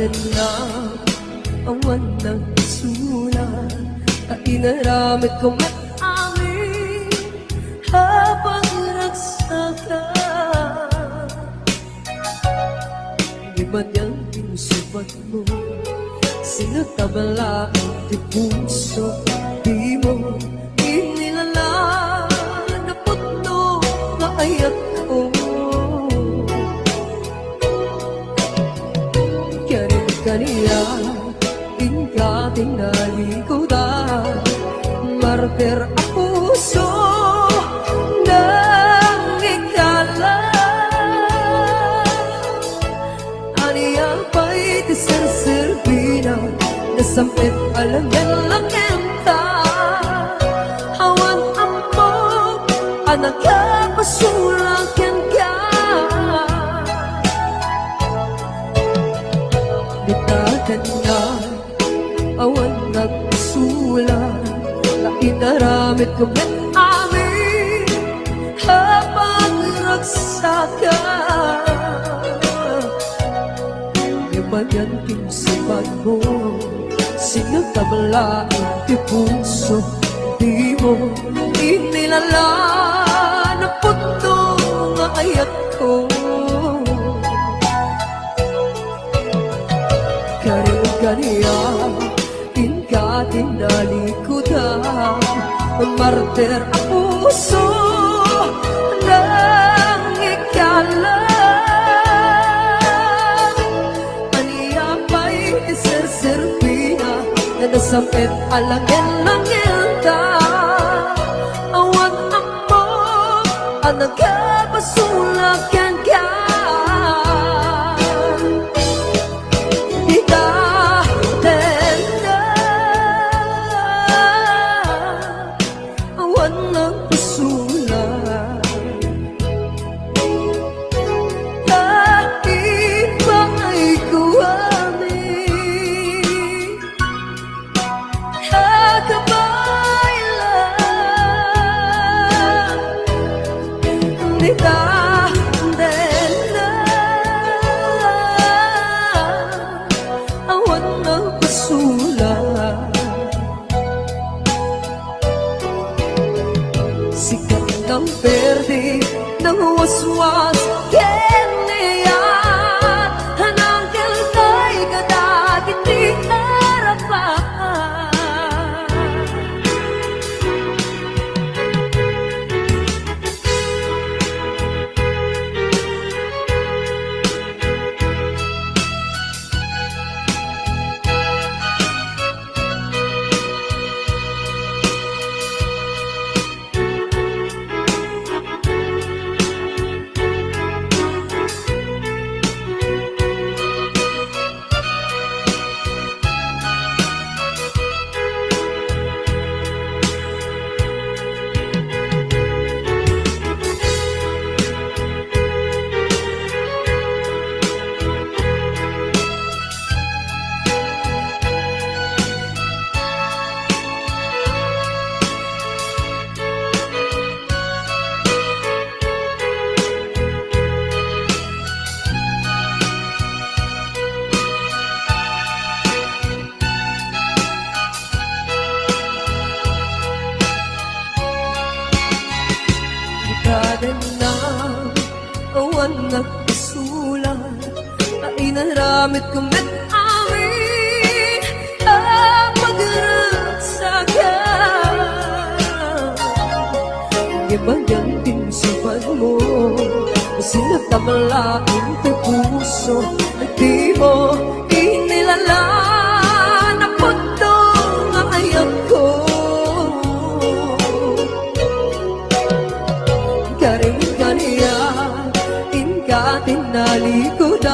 datan na awan ng sulat at inaramit ko may amin habang nagsaka. Di ba niyang pinusubat mo, sinatabala ang di puso, di mo inilala na putno na ayak ko. Kaniya, tingka tinalikodan, martir ang puso ng ikala. Aniya pa'y tiserserpina, nasampit alangan lang enta. Hawan amok, anak ka pasulakyan ka. Ditagan na awan nagsulat na inaramit ko may amin habang nagsaka. Di ba yan kinsipan mo, sinatabla ang di puso, di mo inilala na puto nga ayak ko. Kaniya, tingka tinalikodan, martir ang puso ng ikala. Aniya pa'y iserserpina na nasampit alangin-langin ka. Awan mo, anak ka pasulakyan ka. Sikat ng verde ng waswas keniyat, hanangkel kay kadagit di harapan. Ditagan na awan nagpasulat na inaramit ko may amin pag-ragsaka. Ibagang pinsupan mo, sinatabla ang puso, di mo inilala na puto nga ayak ko. Kaniya, tingka tinalikodan,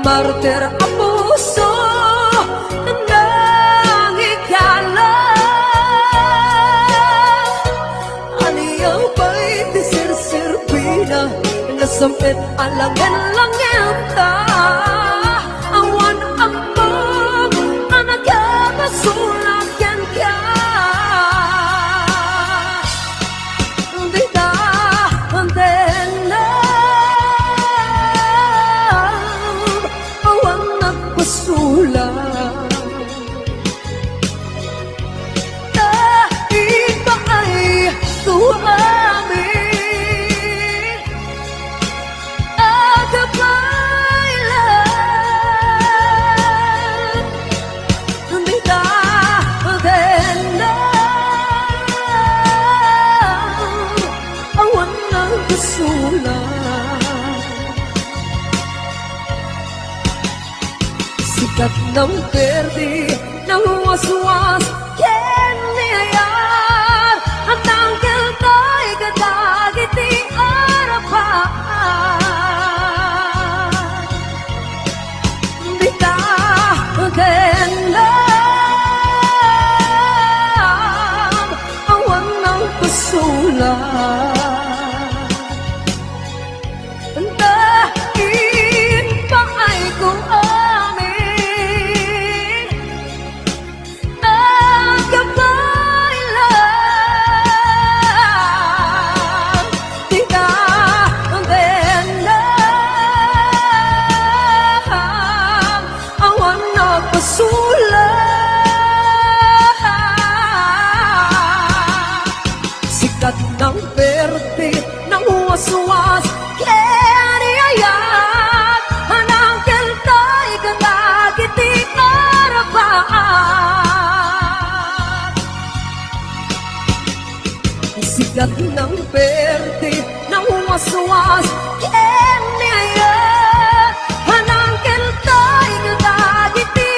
martir ang puso ng ikala. Aniya pa'y tiserserpina, nasampit alangan-langan ka. Awan ang pag, anak ka pasulakyan ka. I want pusulan. Sikat ng berde, ng waswas, keniyayar, at ang kiltay kadagit di arapan. Bita kenlam, awan ng pusulan. Dahil pa ay kung amin ang gabay lang. Di na denam, awan na pasulan. Sikat ng berde, ng waswas, keniyayat, anang kiltay kadagit di arapan. Sikat ng berde, ng waswas, keniyayat, anang kiltay kadagit di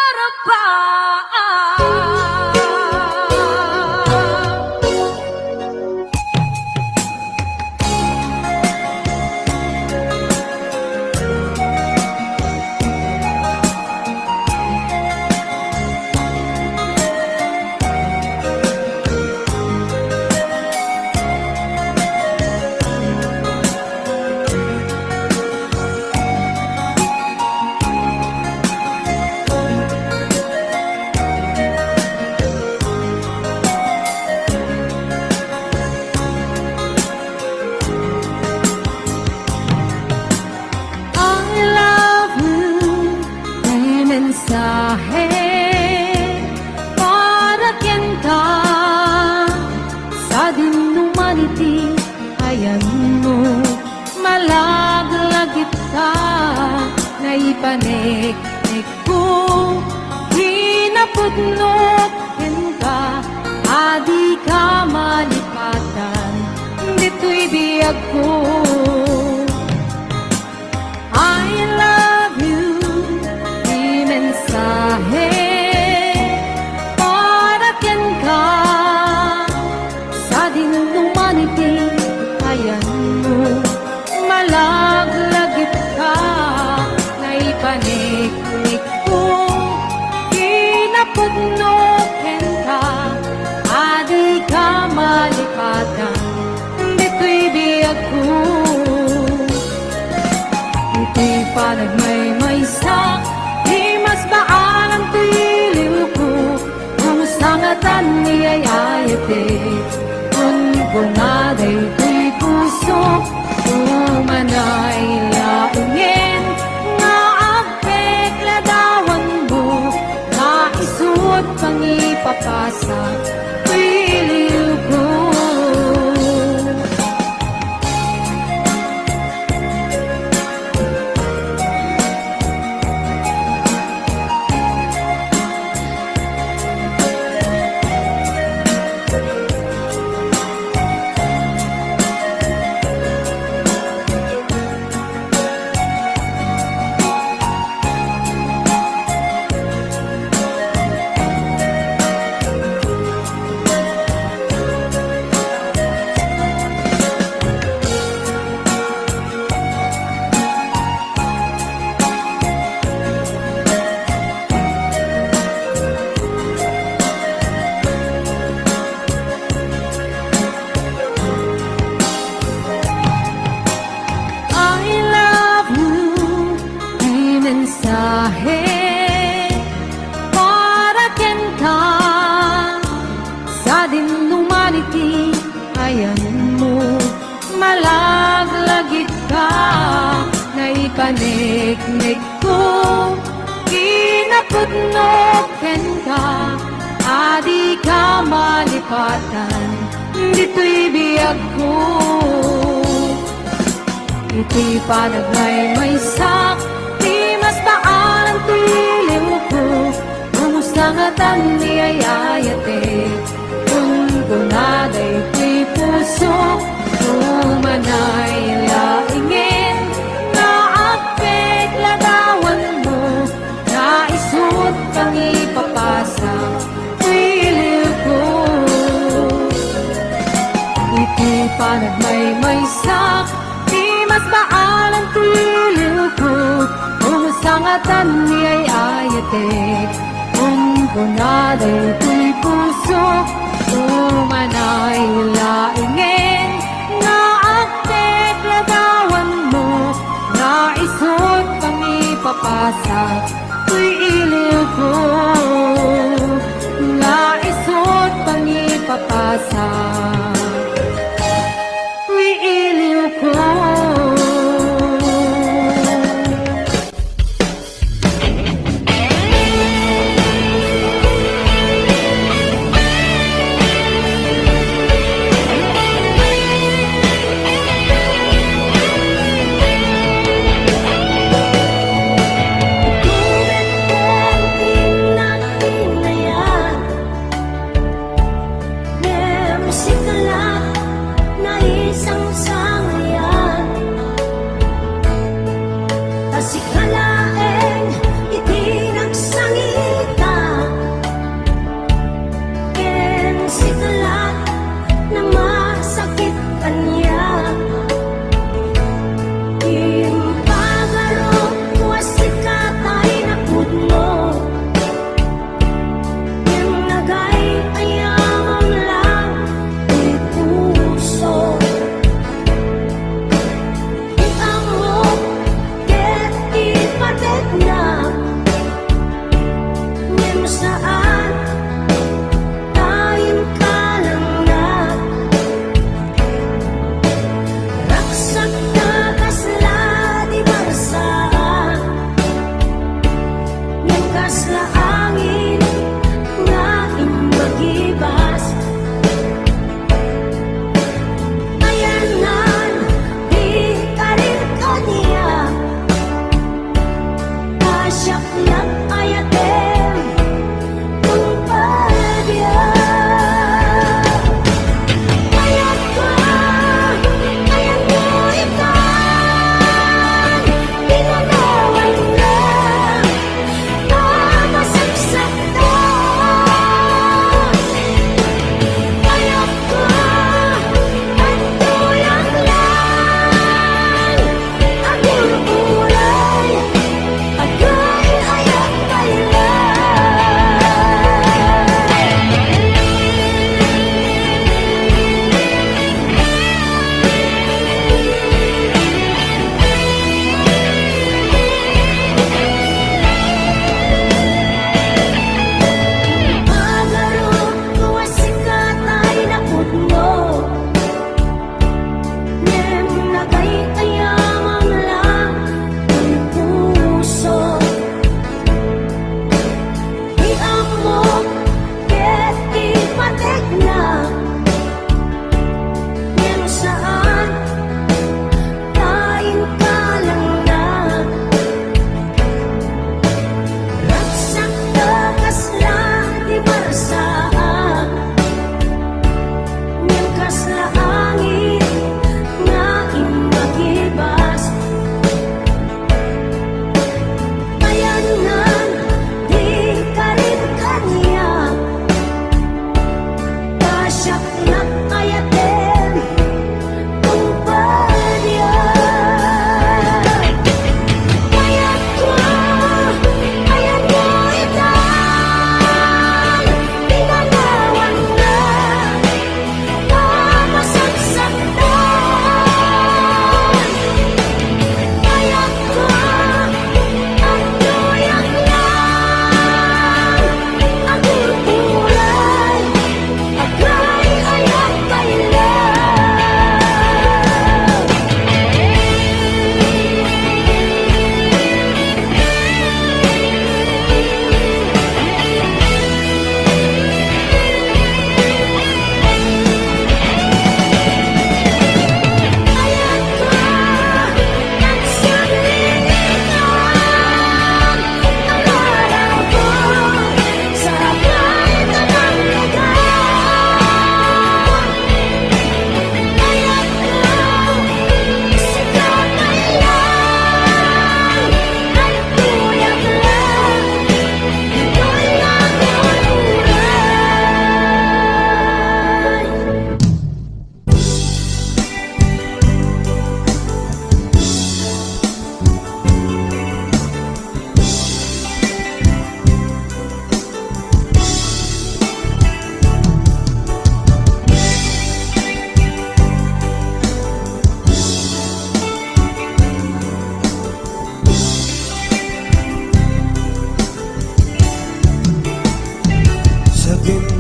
arapan. I love you, may mensahe para kyan ka sa dinumaniti. Ayan mo, malaglagit ka, naipanik-nik ko, hinapudnokin ka, adi ka malipatan, dito'y biyag ko. I love you, di mensahe para kyan ka sa dinumaniti. Ayan mo, malaglagit ka, naipanik-nik ko, hinapudnokin ka, adi ka malipatan, dito'y biyag ko. Ito'y panagmaymaysak, di mas baalam tiliw ko, ang sangatan niyayayate, kung bunaday ko'y puso, umanay laungin, nga agpek ladawan mo, na isut pangipapasa, tiliw ko. paniknik ko, kinapudnoken ka, adi ka malipatan, dito'y biyag ko. Ito'y panagmaymaysak, di mas baan ang tiliw ko, kung sangatan niyayayate, kung gunaday ko'y puso Umanay laingin Na akbit lagawan mo Naisut kang ipapasa Pilit ko Iti panagmay sak Di mas baalan pilit ko Umusangatan ni ay ayate Kung kunaday tuy puso Umanay laingin Na akbit lagawan mo Naisut kang ipapasa Tuy iliw ko Naisut kang ipapasa Tuy iliw ko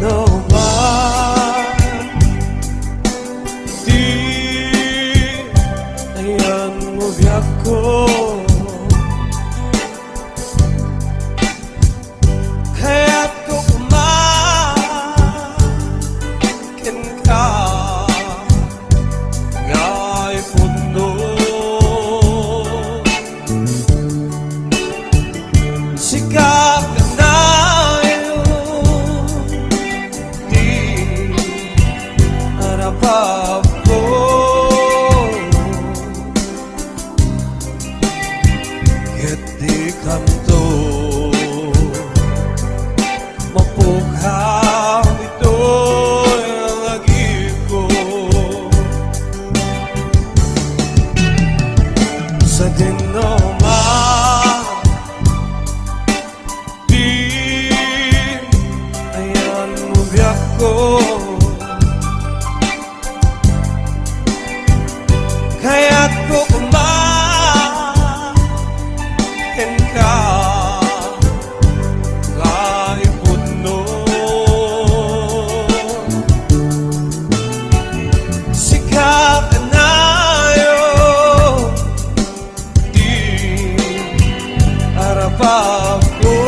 no man di ayan mo biyak ko kaya't ko kumakin ka nga'y puno sikap ka na ko ket di kanto mapughaw ito'y ang agib ko sa dinoma di ayan mo biyak ko kaya't ko kumakin ka kahit puno sikap ka na yun di harapan ko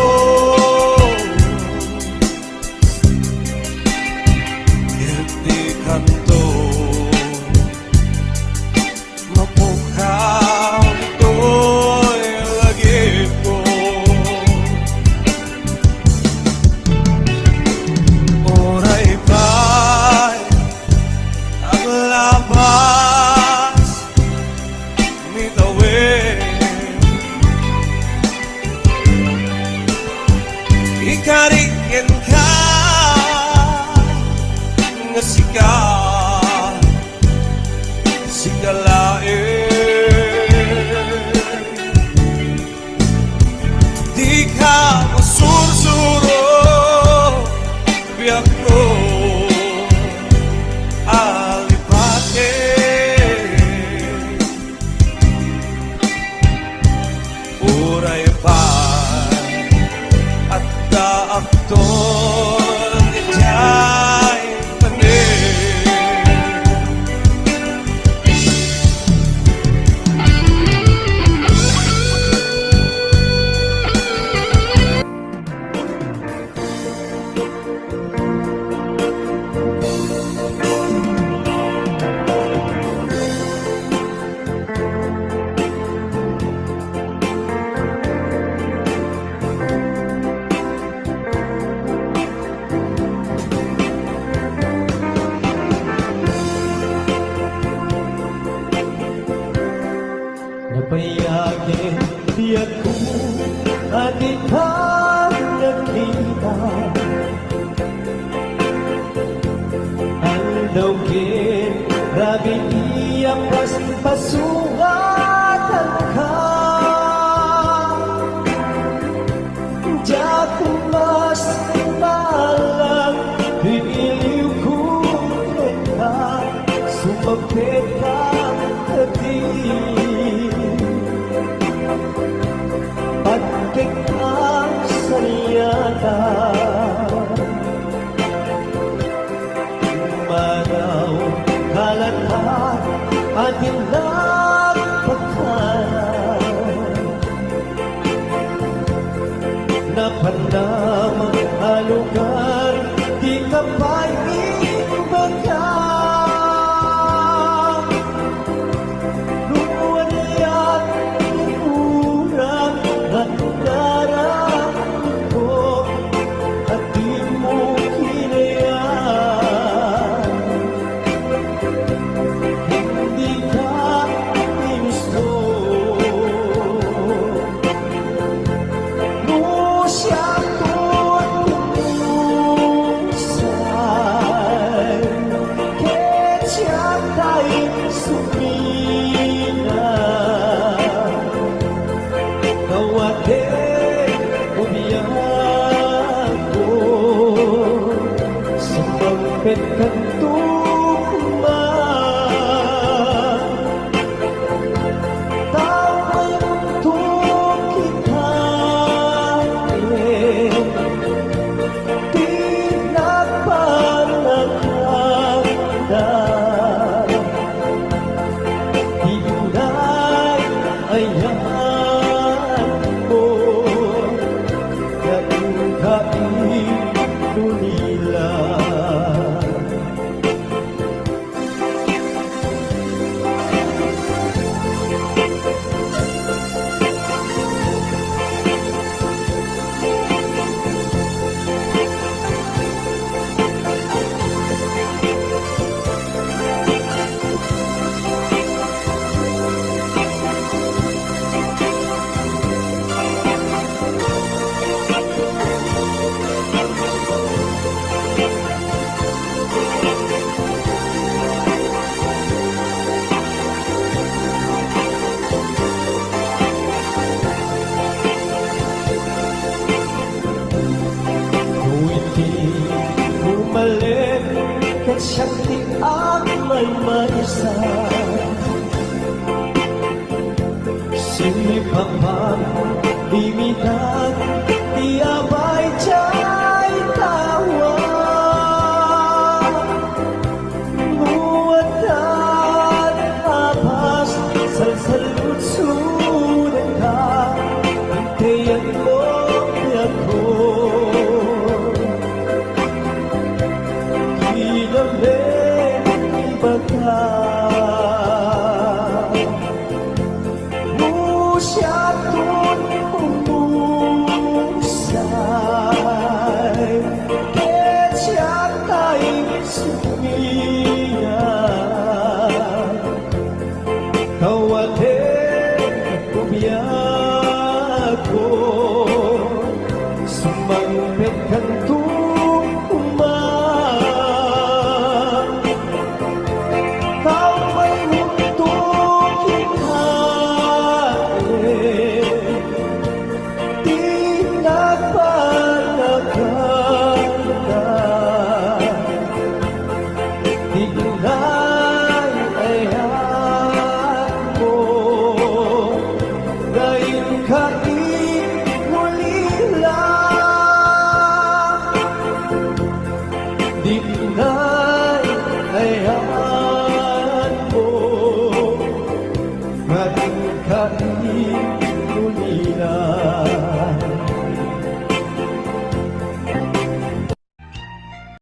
kahit di kanto mapukhaw ito'y lagip ko oray ba'y naglabas mitawid ikarikin ka nga sikat di ka masursuro biyak ko alipate uray pa at daakton itay panin Napayagin di ako at ikang nakita Andawin, rabi iyak mas pasungatan ka Diyak mas malang piniliw ko ka Sumapit ka pagkik ang sariyata Manaw kalathat at inagpagkanan Napanamang alugar di ka pa'y ibaga Kapit kantuman Taway untuk kita Tinag lang. Kung hindi bumalik at siyang di ang may maisa, sini pa man limitan di abay jay tawa muatan apas salsalut sudah ka hintayan mo ako. Musyatun umusay Kecatay sumiyan Tawate kumiyako Sumangpit kang tukuman Kau may muntok hinahin Di nagpalaganda Di naiayan mo Dahil kain muli lang Di naiayan mo Maging kain